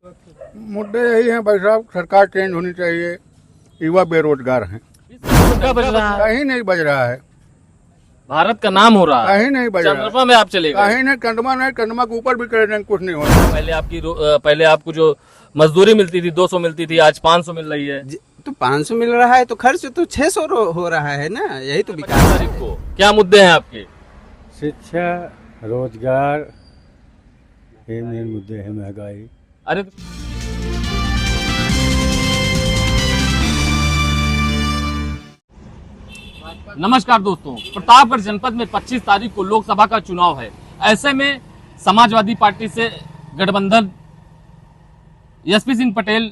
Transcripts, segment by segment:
मुद्दे यही हैं भाई साहब, सरकार चेंज होनी चाहिए। युवा बेरोजगार हैं, मुद्दा बज रहा है, कहीं नहीं बज रहा है, भारत का नाम हो रहा है, कहीं नहीं बज रहा है, चंद्रमा में आप चले गए। कहीं नहीं, कंडमा नहीं, कंडमा के ऊपर भी कर देंगे, कुछ नहीं होना। पहले आपको जो मजदूरी मिलती थी 200 मिलती थी, आज 500 मिल रही है। तो 500 मिल रहा है तो खर्च तो 600 हो रहा है ना, यही तो विकास तारीख को क्या मुद्दे हैं आपके? शिक्षा, रोजगार, ये मेन मुद्दे हैं। महंगाई। अरे नमस्कार दोस्तों, प्रतापगढ़ जनपद में 25 तारीख को लोकसभा का चुनाव है। ऐसे में समाजवादी पार्टी से गठबंधन एसपी सिंह पटेल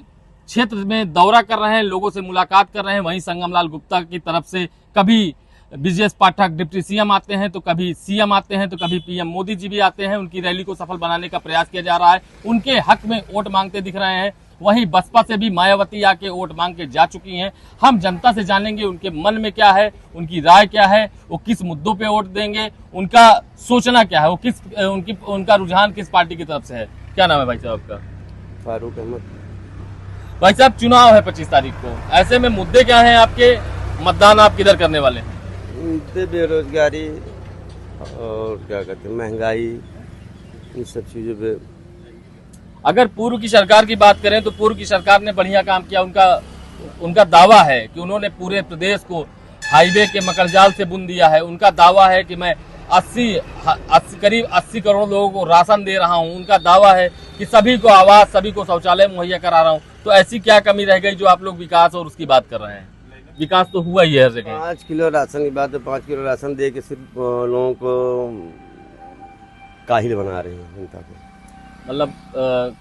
क्षेत्र में दौरा कर रहे हैं, लोगों से मुलाकात कर रहे हैं। वहीं संगमलाल गुप्ता की तरफ से कभी ब्रजेश पाठक डिप्टी सीएम आते हैं, तो कभी सीएम आते हैं, तो कभी पीएम मोदी जी भी आते हैं। उनकी रैली को सफल बनाने का प्रयास किया जा रहा है, उनके हक में वोट मांगते दिख रहे हैं। वहीं बसपा से भी मायावती आके वोट मांग के जा चुकी हैं। हम जनता से जानेंगे उनके मन में क्या है, उनकी राय क्या है, वो किस मुद्दों पे वोट देंगे, उनका सोचना क्या है, वो उनका रुझान किस पार्टी की तरफ से है। क्या नाम है भाई साहब आपका? फारूक अहमद। भाई साहब, चुनाव है 25 तारीख को, ऐसे में मुद्दे क्या हैं आपके? मतदान आप किधर करने वाले हैं? मुद्दे बेरोजगारी और क्या कहते हैं, महंगाई, इन सब चीजों पे। अगर पूर्व की सरकार की बात करें तो पूर्व की सरकार ने बढ़िया काम किया। उनका दावा है कि उन्होंने पूरे प्रदेश को हाईवे के मकरजाल से बुन दिया है। उनका दावा है कि मैं करीब 80 करोड़ लोगों को राशन दे रहा हूं। उनका दावा है कि सभी को आवास, सभी को शौचालय मुहैया करा रहा हूं। तो ऐसी क्या कमी रह गई जो आप लोग विकास और उसकी बात कर रहे हैं? विकास तो हुआ ही है हर जगह। 5 किलो राशन की बात है, 5 किलो राशन दे के सिर्फ लोगों को काहिल बना रहे हैं जनता को। मतलब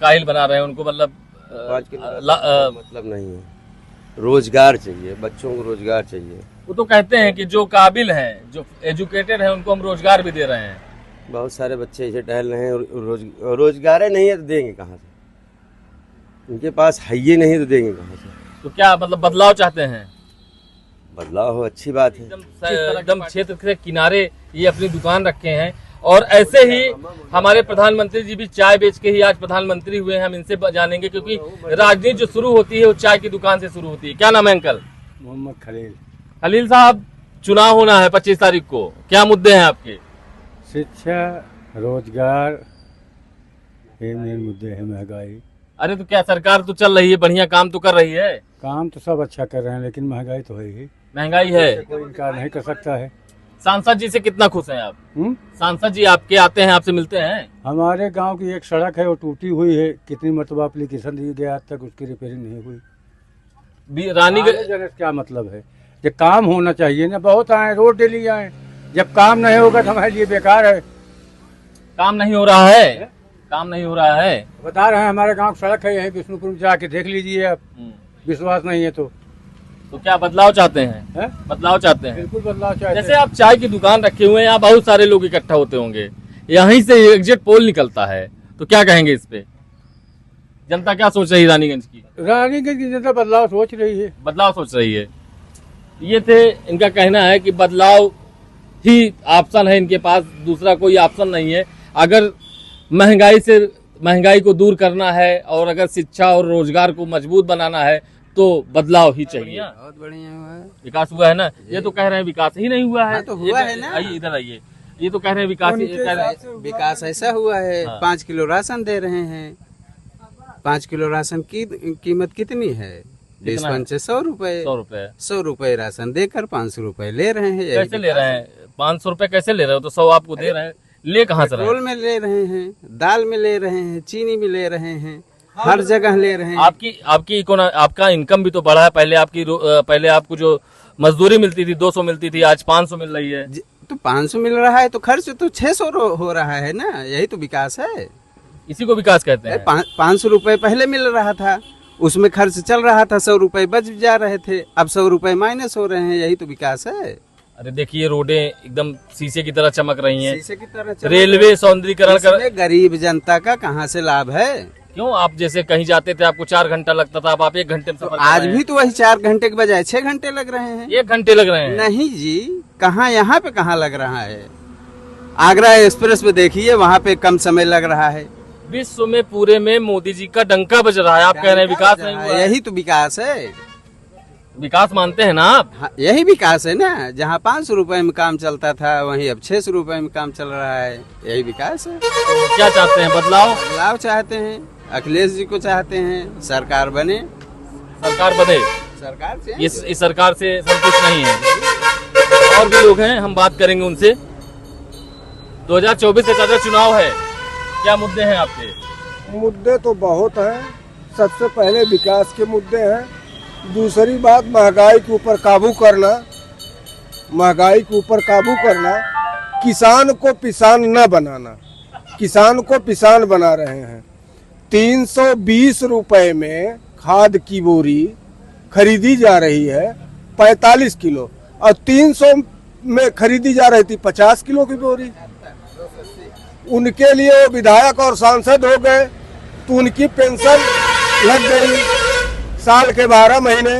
काहिल बना रहे हैं उनको, मतलब 5 किलो मतलब नहीं है। रोजगार चाहिए, बच्चों को रोजगार चाहिए। वो तो कहते हैं कि जो काबिल हैं, जो एजुकेटेड हैं, उनको हम रोजगार भी दे रहे हैं। बहुत सारे बच्चे ऐसे टहल रहे हैं, रोजगार नहीं है तो देंगे कहाँ से? उनके पास है ही नहीं तो देंगे कहाँ से? तो क्या मतलब बदलाव चाहते हैं? बदलाव हो, अच्छी बात है। एकदम क्षेत्र के किनारे ये अपनी दुकान रखे हैं। और ऐसे ही हमारे प्रधानमंत्री जी भी चाय बेच के ही आज प्रधानमंत्री हुए हैं। हम इनसे जानेंगे, क्योंकि राजनीति जो शुरू होती है वो चाय की दुकान से शुरू होती है। क्या नाम है अंकल? मोहम्मद खलील। खलील साहब, चुनाव होना है 25 तारीख को, क्या मुद्दे हैं आपके? शिक्षा, रोजगार, ये मेन मुद्दे हैं। महंगाई। अरे तो क्या सरकार तो चल रही है, बढ़िया काम तो कर रही है। काम तो सब अच्छा कर रहे हैं, लेकिन महंगाई तो है ही। महंगाई है, कोई इनकार नहीं कर सकता है। सांसद जी से कितना खुश हैं आप? सांसद जी आपके आते हैं, आपसे मिलते हैं? हमारे गांव की एक सड़क है, वो टूटी हुई है। कितनी मरतबा एप्लीकेशन दी गया, आज तक उसकी रिपेयरिंग नहीं हुई। रानीगंज क्या मतलब है? ये काम होना चाहिए ना। बहुत आए, रोड डेली आए, जब काम नहीं होगा तो हमारे लिए बेकार है। काम नहीं हो रहा है, काम नहीं हो रहा है। बता रहे हैं, हमारे गांव की सड़क है, यही विष्णुपुर में जाके देख लीजिए आप। विश्वास नहीं है तो क्या बदलाव चाहते हैं? है? बदलाव चाहते हैं। बिल्कुल बदलाव चाहते हैं। जैसे आप चाय की दुकान रखे हुए हैं, यहाँ बहुत सारे लोग इकट्ठा होते होंगे, यहीं से एग्जिट पोल निकलता है, तो क्या कहेंगे इस पे? जनता क्या सोच रही है रानीगंज की? रानीगंज की जनता बदलाव सोच रही है। बदलाव सोच रही है। ये थे, इनका कहना है कि बदलाव ही ऑप्शन है इनके पास, दूसरा कोई ऑप्शन नहीं है। अगर महंगाई को दूर करना है और अगर शिक्षा और रोजगार को मजबूत बनाना है तो बदलाव ही चाहिए। बहुत बढ़िया हुआ है। विकास हुआ है ना? ये तो कह रहे हैं विकास ही नहीं हुआ है। हाँ, तो हुआ है ना। आइए इधर आइए, ये तो कह रहे हैं विकास ही कह रहे हैं। विकास ऐसा हुआ है। हाँ। 5 किलो राशन दे रहे हैं। 5 किलो राशन की कीमत कितनी है? 20 100 रुपए। 100 रुपए राशन देकर 500 रुपए ले रहे हैं। कैसे ले रहे हैं? 500 रुपए कैसे ले रहे हो? तो 100 आपको दे रहे हैं, ले कहाँ से रहे हैं? पेट्रोल में ले रहे हैं, दाल में ले रहे हैं, चीनी में ले रहे हैं, हर जगह ले रहे हैं। आपका इनकम भी तो बढ़ा है। पहले आपको जो मजदूरी मिलती थी 200 मिलती थी, आज 500 मिल रही है। तो 500 मिल रहा है तो खर्च तो 600 हो रहा है ना, यही तो विकास है। इसी को विकास कहते हैं। 500 रुपए पहले मिल रहा था, उसमें खर्च चल रहा था, 100 रुपए बच जा रहे थे, अब 100 रुपए माइनस हो रहे हैं, यही तो विकास है। अरे देखिए, रोडें एकदम शीशे की तरह चमक रही हैं। शीशे की तरह रेलवे सौंदर्यीकरण कर, गरीब जनता का कहाँ से लाभ है? क्यों? आप जैसे कहीं जाते थे आपको 4 घंटा लगता था, अब आप 1 घंटे में सफर कर आज रहे हैं। भी तो वही 4 घंटे के बजाय 6 घंटे लग रहे हैं। 1 घंटे लग रहे हैं। नहीं जी, कहाँ, यहाँ पे कहाँ लग रहा है? आगरा एक्सप्रेस पे देखिए, वहाँ पे कम समय लग रहा है। विश्व में पूरे में मोदी जी का डंका बज रहा है, आप कह रहे हैं विकास नहीं हुआ है। यही तो विकास है। विकास मानते हैं ना आप? हाँ, यही विकास है ना। जहाँ 500 रुपए में काम चलता था वहीं अब 600 रुपए में काम चल रहा है। यही विकास है। तो क्या चाहते हैं, बदलाव? बदलाव चाहते हैं, अखिलेश जी को चाहते हैं, सरकार बने। सरकार बने, सरकार से इस सरकार से संतुष्ट नहीं है। और भी लोग हैं, हम बात करेंगे उनसे। 2024 से चाचा चुनाव है, क्या मुद्दे हैं आपके? मुद्दे तो बहुत हैं। सबसे पहले विकास के मुद्दे हैं। दूसरी बात महंगाई के ऊपर काबू करना, महंगाई के ऊपर काबू करना, किसान को पिसान न बनाना। किसान को पिसान बना रहे हैं। 320 रुपए में खाद की बोरी खरीदी जा रही है 45 किलो, और 300 में खरीदी जा रही थी 50 किलो की बोरी। उनके लिए वो विधायक और सांसद हो गए तो उनकी पेंशन लग गई साल के 12 महीने।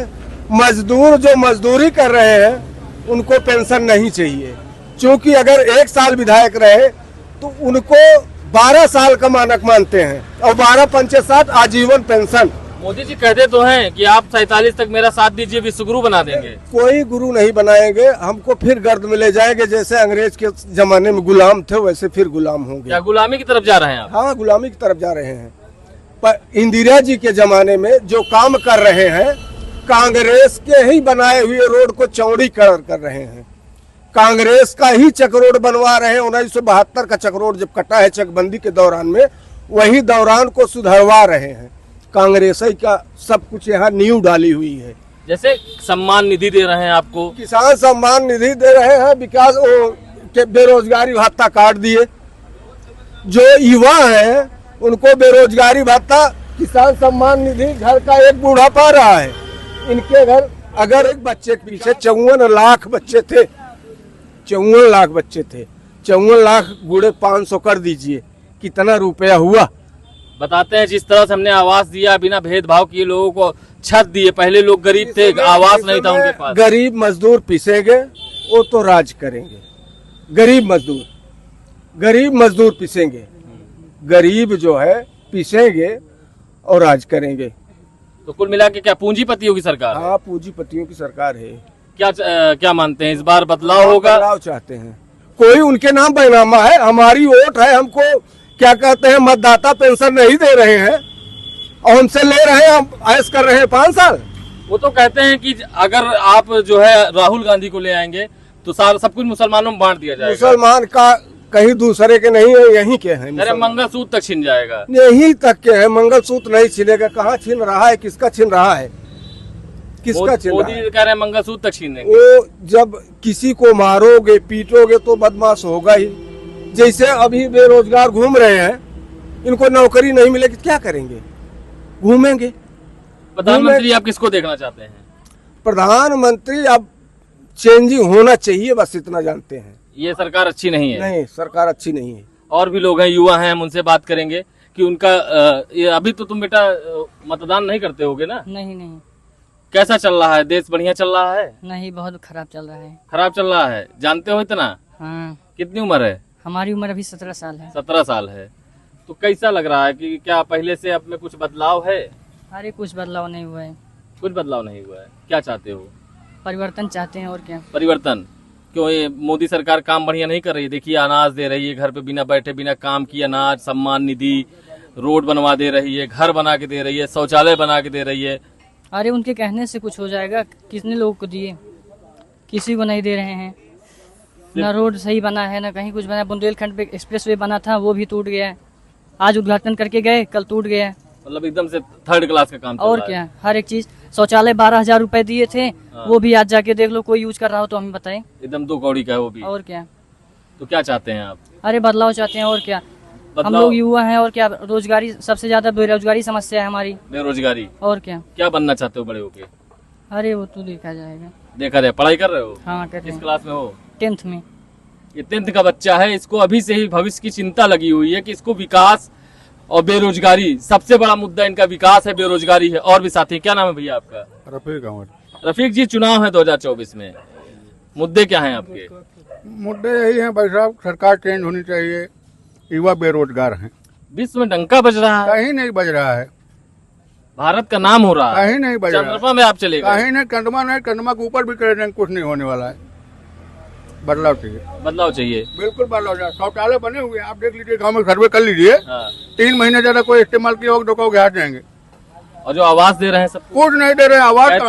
मजदूर जो मजदूरी कर रहे हैं उनको पेंशन नहीं चाहिए, क्योंकि अगर 1 साल विधायक रहे तो उनको 12 साल का मानक मानते हैं, और 12 पंचे 60 आजीवन पेंशन। मोदी जी कहते तो हैं कि आप 47 तक मेरा साथ दीजिए, विश्वगुरु बना देंगे। कोई गुरु नहीं बनाएंगे, हमको फिर गर्द में ले जाएंगे। जैसे अंग्रेज के जमाने में गुलाम थे वैसे फिर गुलाम होंगे। क्या गुलामी की तरफ जा रहे हैं आप? हाँ, गुलामी की तरफ जा रहे हैं। पर इंदिरा जी के जमाने में जो काम कर रहे हैं, कांग्रेस के ही बनाए हुए रोड को चौड़ी कर रहे हैं। कांग्रेस का ही चक रोड बनवा रहे हैं। 1972 का चक रोड जब कटा है चकबंदी के दौरान में, वही दौरान को सुधरवा रहे हैं। कांग्रेस ही का सब कुछ यहाँ नींव डाली हुई है। जैसे सम्मान निधि दे रहे हैं आपको, किसान सम्मान निधि दे रहे हैं, विकास के बेरोजगारी भत्ता काट दिए। जो युवा हैं उनको बेरोजगारी भत्ता, किसान सम्मान निधि, घर का एक बूढ़ा पा रहा है। इनके घर अगर एक बच्चे के पीछे 54 लाख बच्चे थे, 54 लाख बच्चे थे, 54 लाख बूढ़े 500 कर दीजिए, कितना रुपया हुआ? बताते हैं जिस तरह से हमने आवास दिया, बिना भेदभाव किए लोगों को छत दिए। पहले लोग गरीब थे, आवास नहीं था उनके पास। गरीब मजदूर पिसेंगे, वो तो राज करेंगे। गरीब मजदूर पिसेंगे, गरीब जो है पिसेंगे और राज करेंगे। तो कुल मिला के क्या पूंजीपतियों की सरकार है? हाँ, पूंजीपतियों की सरकार है। क्या मानते हैं, इस बार बदलाव होगा? बदलाव चाहते हैं। कोई उनके नाम बैनामा है, हमारी वोट है। हमको क्या कहते हैं, मतदाता पेंशन नहीं दे रहे हैं और हमसे ले रहे हैं, हम ऐश कर रहे हैं 5 साल। वो तो कहते हैं कि अगर आप जो है राहुल गांधी को ले आएंगे तो सब कुछ मुसलमानों में बांट दिया जाएगा। मुसलमान का कहीं दूसरे के नहीं है, यहीं के हैं। अरे मंगलसूत्र तक छीन जाएगा। यहीं तक के हैं, मंगलसूत्र नहीं छीनेगा। कहाँ छीन रहा है, किसका छीन रहा है, किसका छीन रहा मोदी है? कह रहे हैं मंगलसूत्र तक छीन लेंगे। वो जब किसी को मारोगे पीटोगे तो बदमाश होगा ही। जैसे अभी बेरोजगार घूम रहे हैं, इनको नौकरी नहीं मिलेगी, क्या करेंगे? घूमेंगे। प्रधानमंत्री आप किसको देखना चाहते हैं? प्रधानमंत्री अब चेंजिंग होना चाहिए, बस इतना जानते हैं। ये सरकार अच्छी नहीं है? नहीं, सरकार अच्छी नहीं है। और भी लोग हैं, युवा हैं, हम उनसे बात करेंगे कि उनका ये अभी तो तुम बेटा मतदान नहीं करते होगे ना? नहीं। कैसा चल रहा है देश? बढ़िया चल रहा है? नहीं, बहुत खराब चल रहा है। खराब चल रहा है, जानते हो इतना? हाँ। कितनी उम्र है? हमारी उम्र अभी 17 साल है। 17 साल है। तो कैसा लग रहा है कि क्या पहले से अब में कुछ बदलाव है? अरे कुछ बदलाव नहीं हुआ है। कुछ बदलाव नहीं हुआ है। क्या चाहते हो? परिवर्तन चाहते हैं, और क्या। परिवर्तन क्यों? ये मोदी सरकार काम बढ़िया नहीं कर रही है? देखिए अनाज दे रही है, घर पे बिना बैठे बिना काम किए अनाज, सम्मान निधि, रोड बनवा दे रही है, घर बना के दे रही है, शौचालय बना के दे रही है। अरे उनके कहने से कुछ हो जाएगा? कितने लोगों को दिए, किसी को नहीं दे रहे हैं। ना रोड सही बना है, ना कहीं कुछ बना है। बुंदेलखंड पे एक्सप्रेसवे बना था, वो भी टूट गया है। आज उद्घाटन करके गए, कल टूट गया है। मतलब एकदम से 3rd क्लास का काम चल और रहा है। क्या, हर एक चीज। शौचालय 12,000 रुपए दिए थे, वो भी आज जाके देख लो, कोई यूज कर रहा हो तो हमें बताएं। एकदम 2 कौड़ी का है वो भी। और क्या। तो क्या चाहते हैं आप? अरे बदलाव चाहते हैं, और क्या। हम बदलाव? लोग युवा हैं, और क्या। रोजगारी सबसे ज्यादा बेरोजगारी समस्या है हमारी। बेरोजगारी। और क्या। क्या बनना चाहते हो बड़े होके? अरे वो तो देखा जाएगा। देखा जाए। पढ़ाई कर रहे हो? हाँ, कर रहे किस हैं। क्लास में हो? 10th में। ये 10th का बच्चा है, इसको अभी से ही भविष्य की चिंता लगी हुई है कि इसको विकास और बेरोजगारी, सबसे बड़ा मुद्दा इनका विकास है, बेरोजगारी है। और भी साथी, क्या नाम है भैया आपका? रफीक अहमद। रफीक जी, चुनाव है 2024 में, मुद्दे क्या हैं आपके? मुद्दे यही हैं भाई साहब, सरकार चेंज होनी चाहिए। युवा बेरोजगार हैं। विश्व में डंका बज रहा है, कहीं नहीं बज रहा है, भारत का नाम हो रहा है, कहीं नहीं बज रहा है, चंद्रमा में आप चले गए, कहीं नहीं, कंडमा के ऊपर भी करेंगे, कुछ नहीं होने वाला है। बदलाव चाहिए, बदलाव चाहिए। बिल्कुल बदलाव चाहिए। शौचालय बने हुए हैं, आप देख लीजिए, गांव में सर्वे कर लीजिए, हाँ। 3 महीने ज्यादा कोई इस्तेमाल किया होगा तो हाथ जाएंगे। और जो आवाज दे रहे हैं सब कुछ नहीं दे रहे हैं, आवाज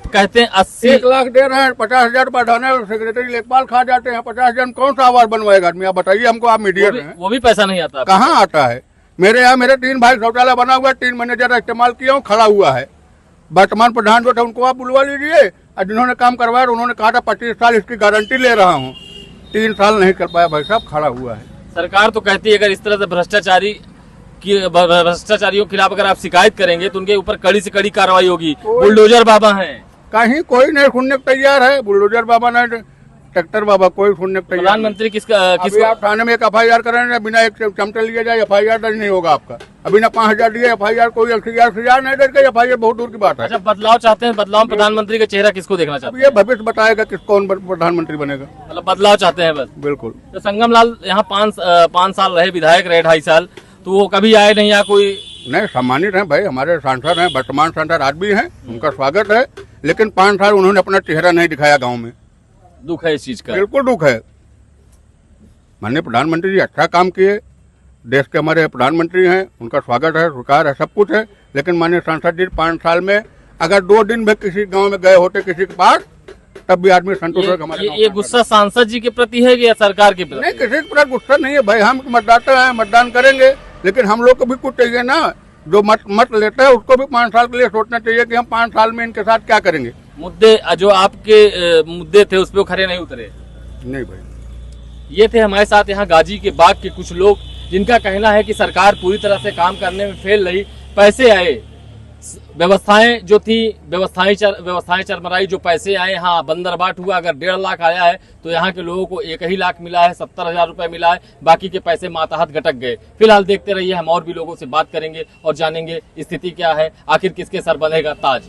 कहते हैं 80 1 लाख दे रहे हैं, 50,000 बढ़ाने, सेक्रेटरी लेखपाल खा जाते हैं। 50,000 कौन सा आवाज बनवाएगा आदमी? आप बताइए हमको, आप मीडिया में। वो भी पैसा नहीं आता। कहाँ आता है? मेरे यहाँ मेरे 3 भाई शौचालय बना हुआ है, 3 महीने ज्यादा इस्तेमाल किया हूँ, खड़ा हुआ है। वर्तमान प्रधान जो थे उनको आप बुलवा लीजिए, और जिन्होंने काम करवाया उन्होंने कहा था 25 साल इसकी गारंटी ले रहा हूँ, 3 साल नहीं कर पाया भाई साहब, खड़ा हुआ है। सरकार तो कहती है अगर इस तरह से भ्रष्टाचारियों के खिलाफ अगर आप शिकायत करेंगे तो उनके ऊपर कड़ी से कड़ी कार्रवाई होगी। बुलडोजर बाबा हैं, कहीं कोई नहीं सुनने को तैयार है। बुलडोजर बाबा नहीं, ट्रैक्टर बाबा, कोई सुनने को तैयार। प्रधानमंत्री अभी आप थाने में एक FIR करेंगे, बिना एक चमटे लिए जाए FIR दर्ज नहीं होगा आपका। अभी ना 5,000 दिए FIR, कोई XR नहीं दर्ज कर, FIR बहुत दूर की बात है। अच्छा, बदलाव चाहते हैं, बदलाव में प्रधानमंत्री का चेहरा किसको देखना चाहते अब ये भविष्य बताएगा किस कौन प्रधानमंत्री बनेगा। हैं? मतलब बदलाव चाहते हैं बस। बिल्कुल। तो संगम लाल यहाँ 5 साल रहे, विधायक रहे 2.5 साल, तो वो कभी आए नहीं, या कोई नहीं, सम्मानित हैं भाई, हमारे सांसद हैं, वर्तमान सांसद आज भी हैं, उनका स्वागत है। लेकिन 5 साल उन्होंने अपना चेहरा नहीं दिखाया गाँव में। दुख है इस चीज का? बिल्कुल दुख है। माननीय प्रधानमंत्री जी अच्छा काम किए, देश के हमारे प्रधानमंत्री हैं, उनका स्वागत है, स्वीकार है, सब कुछ है। लेकिन माननीय सांसद जी 5 साल में अगर 2 दिन भी किसी गांव में गए होते किसी के पास, तब भी आदमी संतुष्ट है। हमारे ये गुस्सा सांसद जी के प्रति है या सरकार के प्रति? नहीं, किसी के प्रति गुस्सा नहीं है भाई, हम मतदाता हैं, मतदान करेंगे, लेकिन हम लोग को भी कुछ चाहिए ना। जो मत लेता है उसको भी 5 साल के लिए सोचना चाहिए कि हम 5 साल में इनके साथ क्या करेंगे। मुद्दे जो आपके मुद्दे थे उस पर खड़े नहीं उतरे? नहीं भाई। ये थे हमारे साथ यहाँ गाजी के बाग के कुछ लोग, जिनका कहना है कि सरकार पूरी तरह से काम करने में फेल रही। पैसे आए, व्यवस्थाएं जो थी, व्यवस्थाएं चरमराई, जो पैसे आए, हाँ बंदरबाट हुआ। अगर 1.5 लाख आया है तो यहाँ के लोगों को 1 ही लाख मिला है, 70,000 रुपए मिला है, बाकी के पैसे माताहत गटक गए। फिलहाल देखते रहिए, हम और भी लोगों से बात करेंगे और जानेंगे स्थिति क्या है, आखिर किसके सर बंधेगा ताज।